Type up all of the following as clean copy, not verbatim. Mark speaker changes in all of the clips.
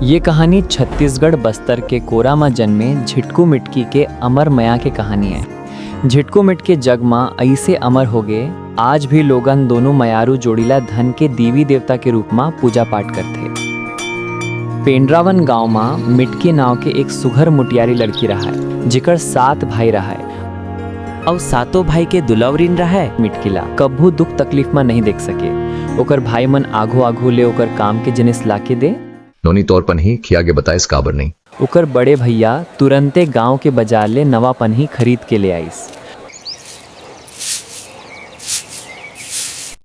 Speaker 1: ये कहानी छत्तीसगढ़ बस्तर के कोरामा जन्मे झिटकू मिटकी के अमर मया के कहानी है। झिटकू मिट के जग मां ऐसे अमर हो गए, आज भी लोगन दोनों मयारू जोड़ीला धन के देवी देवता के रूप में पूजा पाठ करते। पेंड्रावन गांव में मिटकी नाव के एक सुघर मुटियारी लड़की रहा है, जिकर 7 भाई रहा है और सातों भाई के दुलवरीन रहा है। मिटकीला कभू दुख तकलीफ में नहीं देख सके। ओकर भाई मन आघू आघू ले ओकर काम के जिनिस लाके दे,
Speaker 2: नोनी तौर पर ही खिया के बताइस काबर नहीं।
Speaker 1: ओकर बड़े भैया तुरंते गांव के बाजार ले नवा पन्ही खरीद के ले आइस।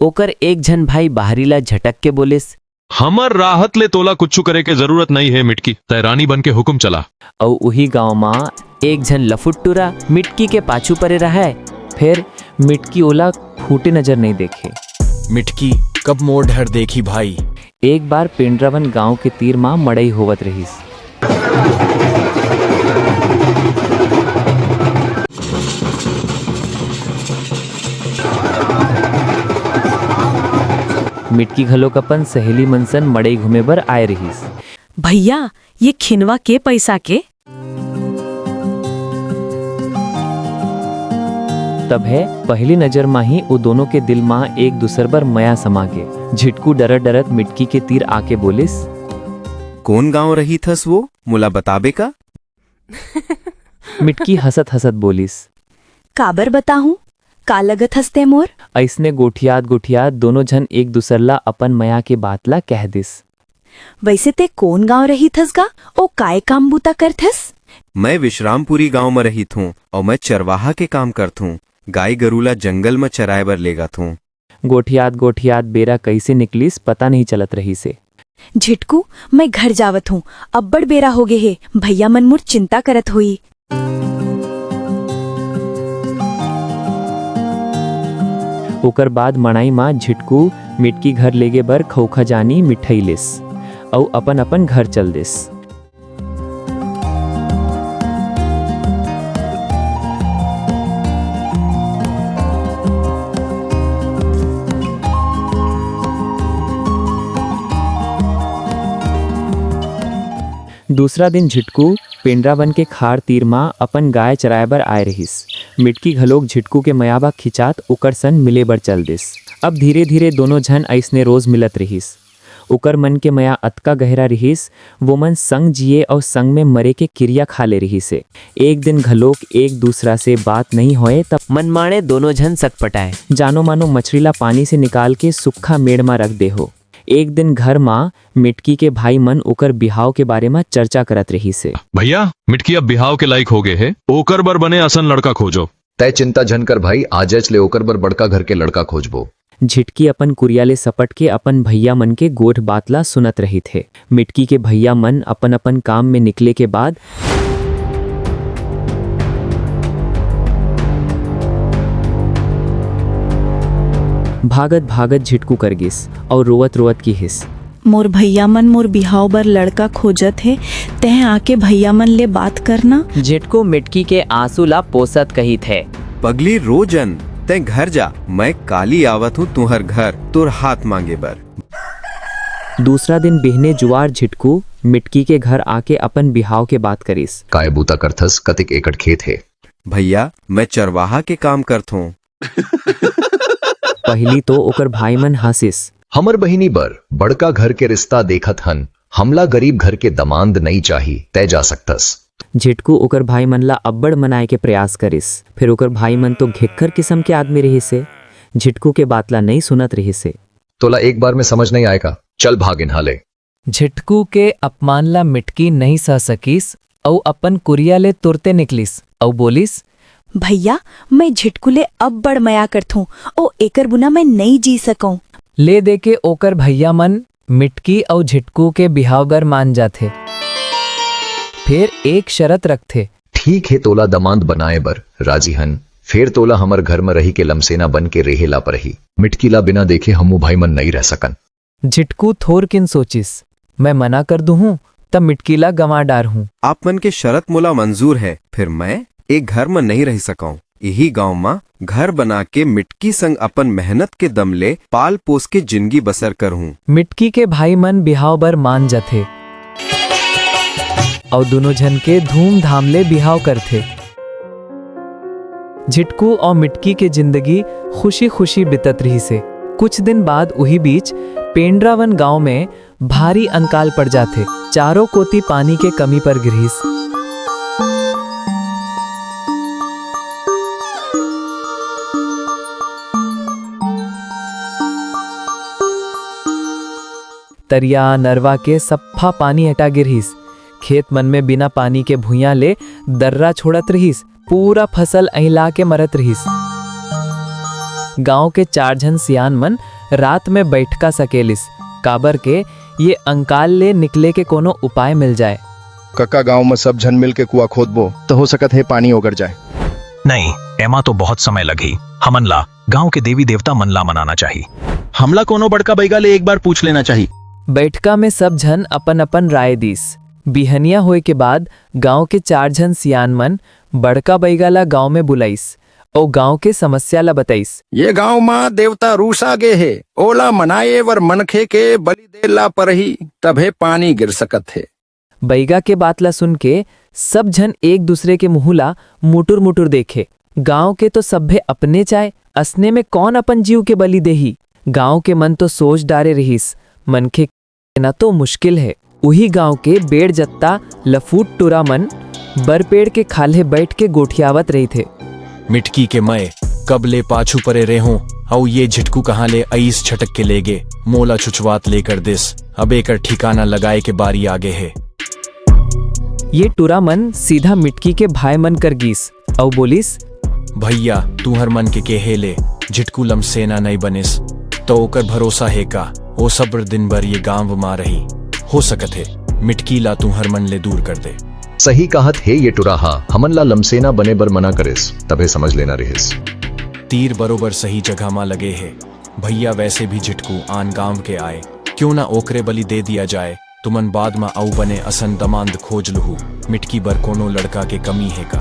Speaker 3: ओकर एक झन भाई बाहरीला झटक के बोलिस,
Speaker 4: हमर राहत ले तोला कुछ करे के जरूरत नहीं है मिटकी, तय रानी बन के हुक्म चला।
Speaker 1: और उही गांव में
Speaker 3: एक झन लफुट्टूरा मिटकी के पाछू परे रहा है।
Speaker 1: फिर मिटकी ओला फूटे नजर नहीं देखे।
Speaker 5: मिटकी कब मोड़ ढर देखी भाई।
Speaker 1: एक बार पेंड्रावन गांव के तीर मां मड़ई होवत रहीस। मिटकी घलोक अपन सहेली मनसन मड़ई घूमे बर आए रहीस।
Speaker 6: भैया ये खिनवा के पैसा के?
Speaker 1: तब है पहली नजर में ही वो दोनों के दिल में एक दूसर पर मया समा गे। झिटकू डरत डरत मिटकी के तीर आके बोलिस,
Speaker 7: कौन गांव रही थस वो, मुला बताबे का?
Speaker 1: मिटकी हसत हसत बोलिस,
Speaker 6: काबर बताहूं, का लगत हसते मोर?
Speaker 1: ऐसने गोठियात दोनों जन एक दूसरला अपन मया के बातला कह दिस।
Speaker 6: वैसे ते कौन गांव रही थस गा, ओ काय काम बूता करथस?
Speaker 7: मैं विश्रामपुरी गांव में रही थूं और मैं चरवाहा के काम करथूं, गाय गरूला जंगल में चराए बर लेगा थूं।
Speaker 1: गोठियात बेरा कैसे निकलिस पता नहीं चलत रही से।
Speaker 6: झिटकू मैं घर जावत हूँ, अब बड़ बेरा हो गए है, भैया मन मुर चिंता करत हुई।
Speaker 1: ओकर बाद मणाई माँ झिटकू मिटकी घर लेगे बर खौखा जानी मिठाई लिस और अपन अपन घर चल दिस। दूसरा दिन झिटकू पेंड्रावन के खार तीर मां अपन गाय चराए बर आए रहीस। मिटकी घलोक झिटकू के मयाबा खिंचात ओकर सन मिले बर चल दिस। अब धीरे धीरे दोनों झन ऐसने रोज मिलत रहीस। ओकर मन के मया अतका गहरा रहीस, वो मन संग जिए और संग में मरे के क्रिया खा ले रही से। एक दिन घलोक एक दूसरा से बात नहीं होए तब
Speaker 3: मनमाणे दोनों झन सटपटाए।
Speaker 1: जानो मानो मछलीला पानी से निकाल के सूखा मेड़ में रख दे हो। एक दिन घर मां मिटकी के भाई मन ओकर बिहाव के बारे में चर्चा करत रही से।
Speaker 4: भैया मिटकी अब बिहाव के लायक हो गए है, ओकर बर बने असन लड़का खोजो।
Speaker 2: तय चिंता झन कर भाई, आजच ले ओकर बर बड़का घर के लड़का खोजबो।
Speaker 1: झिटकी अपन कुरिया ले सपट के अपन भैया मन के गोठ बातला सुनत रही थे। मिटकी के भैया मन अपन अपन काम में निकले के बाद भागत भागत झिटकू कर गिस और रोवत रोवत की हिस।
Speaker 6: मोर भैया मन मोर बिहाव बर लड़का खोजत है, तह आके भैया मन ले बात करना।
Speaker 3: झिटकू मिटकी के आंसू ला पोसत कही थे,
Speaker 7: पगली रोजन तय घर जा, मैं काली आवत हूँ तुहर घर, तोर हाथ मांगे बर।
Speaker 1: दूसरा दिन बिहने जुआर झिटकू मिटकी के घर आके अपन बिहाव के बात करिस।
Speaker 2: काय बूता करथस, कतिक एकड़ खेत है?
Speaker 7: भैया मैं चरवाहा के काम करथूं।
Speaker 1: पहली तो ओकर भाई मन हंसिस।
Speaker 2: हमर बहिनी बर बड़का घर के रिश्ता देखत हन, हमला गरीब घर के दमांद नहीं चाही, तय जा सकतस।
Speaker 1: झिटकू ओकर भाई मन ला अब्बड़ मनाए के प्रयास करिस। फिर ओकर भाई मन तो घेक्खर किस्म के आदमी रही से, झिटकू के बातला नहीं सुनत रही से।
Speaker 2: तोला एक बार में समझ नहीं आएगा, चल भाग इन्हाले।
Speaker 8: झिटकू के अपमान ला मिटकी नहीं सह सकीस और अपन कुरिया ले तुरते निकलिस और बोलिस,
Speaker 6: भैया मैं झिटकू ले अब बड़ मया करथूं, ओ एकर बुना मैं नहीं जी सकूं।
Speaker 8: ले दे के ओकर भैया मन मिटकी और झिटकू के बिहाव बर मान जाथे। फिर एक शर्त रखथे,
Speaker 2: ठीक है तोला दमांद बनाए बर राजी हन, फिर तोला हमर घर में रही के लमसेना बन के रेहेला पर ही। मिटकीला बिना देखे हमू भाई मन नहीं रह सकन।
Speaker 8: झिटकू थोर किन सोचिस, मैं मना कर दूं तब मिटकीला गंवा डार हूँ।
Speaker 7: आप मन के शरत मोला मंजूर है, फिर मैं एक घर में नहीं रह सकाऊं। यही गांव में घर बना के मिटकी संग अपन मेहनत के दम ले पाल पोस के जिंदगी बसर कर हूँ।
Speaker 8: मिटकी के भाई मन बिहाव बर मान जाथे। और दोनों जन के धूमधाम ले बिहाव करथे। झिटकू और मिटकी के जिंदगी खुशी खुशी बितत रही से। कुछ दिन बाद वही बीच पेंड्रावन गांव में भारी अंकाल पड़ जाते। चारों कोती पानी के कमी पर गिरीस। तरिया नरवा के सप्फा पानी हटा गिरहिस। खेत मन में बिना पानी के भुइयां ले दर्रा छोड़त रहिस। पूरा फसल अहिला के मरत रहिस। गांव के 4 जन सियान मन रात में बैठका सकेलिस, काबर के ये अंकाल ले निकले के कोनो उपाय मिल जाए।
Speaker 9: कक्का गांव में सब जन मिल के कुआ खोदबो तो हो सकत है पानी ओगर जाए।
Speaker 10: नहीं, एमा तो बहुत समय लगी। हमनला गांव के देवी देवता मनला मनाना चाहिए।
Speaker 5: हमला कोनो बड़का बैगा ले एक बार पूछ लेना चाहिए।
Speaker 8: बैठका में सब जन अपन अपन राय दीस। बिहनिया होए के बाद गांव के 4 जन सियान मन बड़का बैगाला गांव में बुलाइस और गांव के समस्या ला बताइस।
Speaker 9: ये गांव मां देवता रूसा गे है, ओला मनाए वर मनखे के बलि दे ला पर ही तभे पानी गिर सकत है।
Speaker 8: बैगा के बात ला सुन के सब जन एक दूसरे के मुहुला मुटुर मुटुर देखे। गांव के तो सभे अपने चाय, असने में कौन अपन जीव के बलि देही। गांव के मन तो सोच डारे रहीस, मनखे न तो मुश्किल है। वही गांव के बेड़ जत्ता लफूट टुरा मन बर पेड़ के खाले बैठ के गोठियावत रही थे।
Speaker 5: मिटकी के मैं कब ले पाछू परे रहूं और ये झिटकू कहाँ ले आईस छटक के ले गे। मोला छुछवात लेकर दिस, अब एकर ठिकाना लगाए के बारी आगे है।
Speaker 8: ये टुरा मन सीधा मिटकी के भाई मन कर गीस और बोलिस,
Speaker 5: भैया तू हर मन के केहे ले झिटकू लम सेना नहीं बनिस तो ओकर भरोसा है का। ओ सब्र दिन भर ये गांव मां रही, हो सकत है मिटकी ला तू हर मन ले दूर कर दे।
Speaker 2: सही कहत है ये टुराहा। हमन ला लमसेना बने बर मना करिस तबे समझ लेना रहिस।
Speaker 5: तीर बरोबर सही जगह मां लगे है। भैया वैसे भी झिटकू आन गांव के आए, क्यों ना ओकरे बलि दे दिया जाए। तुमन बाद में आऊ बने असन दमांद खोज लहू। मिटकी बर कोनो लड़का के कमी है का।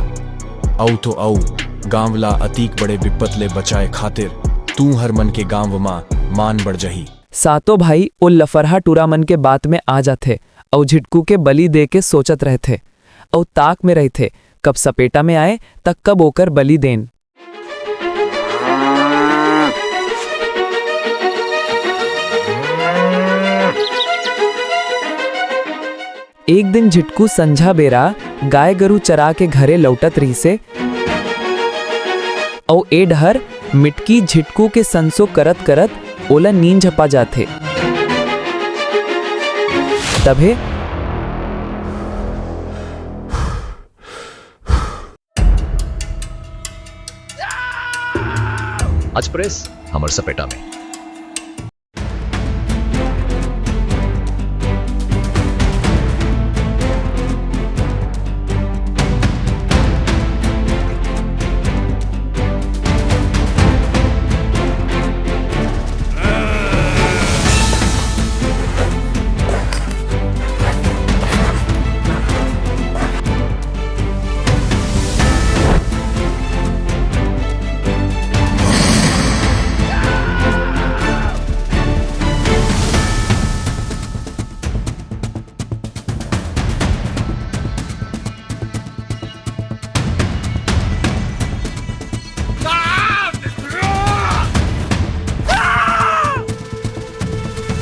Speaker 5: आऊ तो आऊ गांव ला अतीक बड़े विपत ले बचाए खातिर तू हर मन के गांव मां मान बढ़ जही।
Speaker 8: सातों भाई ओ लफरहा टुरा मन के बात में आ जाते और झिटकू के बलि दे के सोचत रहते और ताक में रहते कब सपेटा में आए तक कब ओकर बलि देन। एक दिन झिटकू संझा बेरा गाय गरू चरा के घरे लौटत रही से और ए डहर मिटकी झिटकू के संसो करत करत ओला नींद झपा जाते। तभे
Speaker 2: आज प्रेस हमर सपेटा में।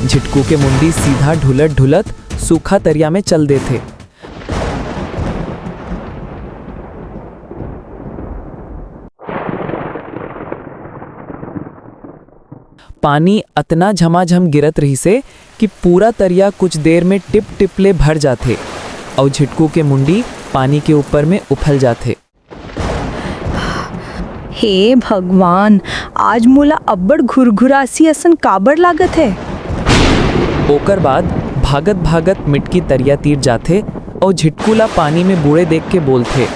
Speaker 8: झिटकू के मुंडी सीधा ढुलत ढुलत सूखा तरिया में चल देते। पानी अतना झमाझम गिरत रही से कि पूरा तरिया कुछ देर में टिप टिपले भर जाते और झिटकू के मुंडी पानी के ऊपर में उफल जाते।
Speaker 6: हे भगवान, आज मोला अब्बड़ घुरघुरासी असन काबर लागत है।
Speaker 8: ओकर बाद भागत भागत मिटकी तरिया तीर जाते और झिटकूला पानी में बूढ़े देख के बोलते,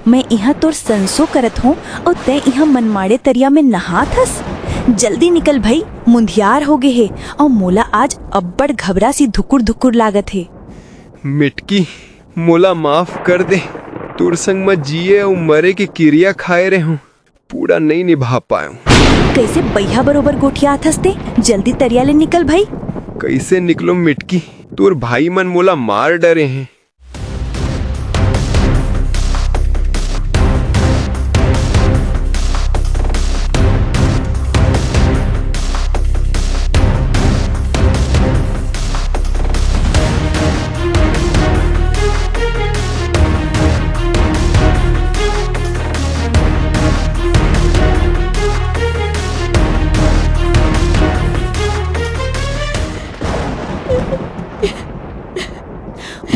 Speaker 6: मैं यहाँ तोर संसो करत हूँ और तय यहाँ मनमाड़े तरिया में नहात हस। जल्दी निकल भाई, मुंधियार हो गए है और मोला आज अब्बड़ घबरा सी धुकुर धुकुर लागत है।
Speaker 7: मिटकी मोला माफ कर दे। तोर संग मैं जिए और मरे के क्रिया खाए रहे हूँ, पूरा नहीं निभा पाऊँ।
Speaker 6: कैसे बैहा बरोबर गोठिया हंसते, जल्दी तरिया ले निकल भाई।
Speaker 7: कैसे निकलो मिटकी, तोर भाई मन मोला मार डरे हैं।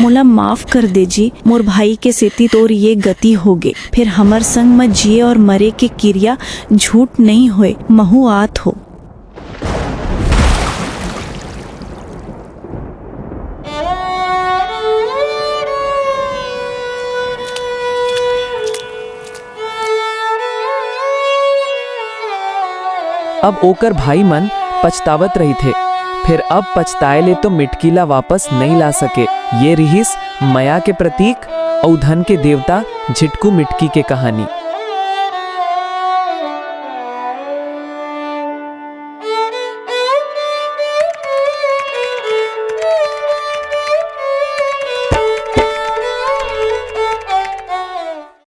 Speaker 6: मोला माफ कर दे जी, मोर भाई के सेती तोर ये गति होगे। फिर हमर संग में जिए और मरे के क्रिया झूठ नहीं होए, महु आत हो।
Speaker 8: अब ओकर भाई मन पछतावत रही थे, फिर अब पछताए ले तो मिटकीला वापस नहीं ला सके। ये रिहिस माया के प्रतीक और धन के देवता झिटकू मिटकी के कहानी।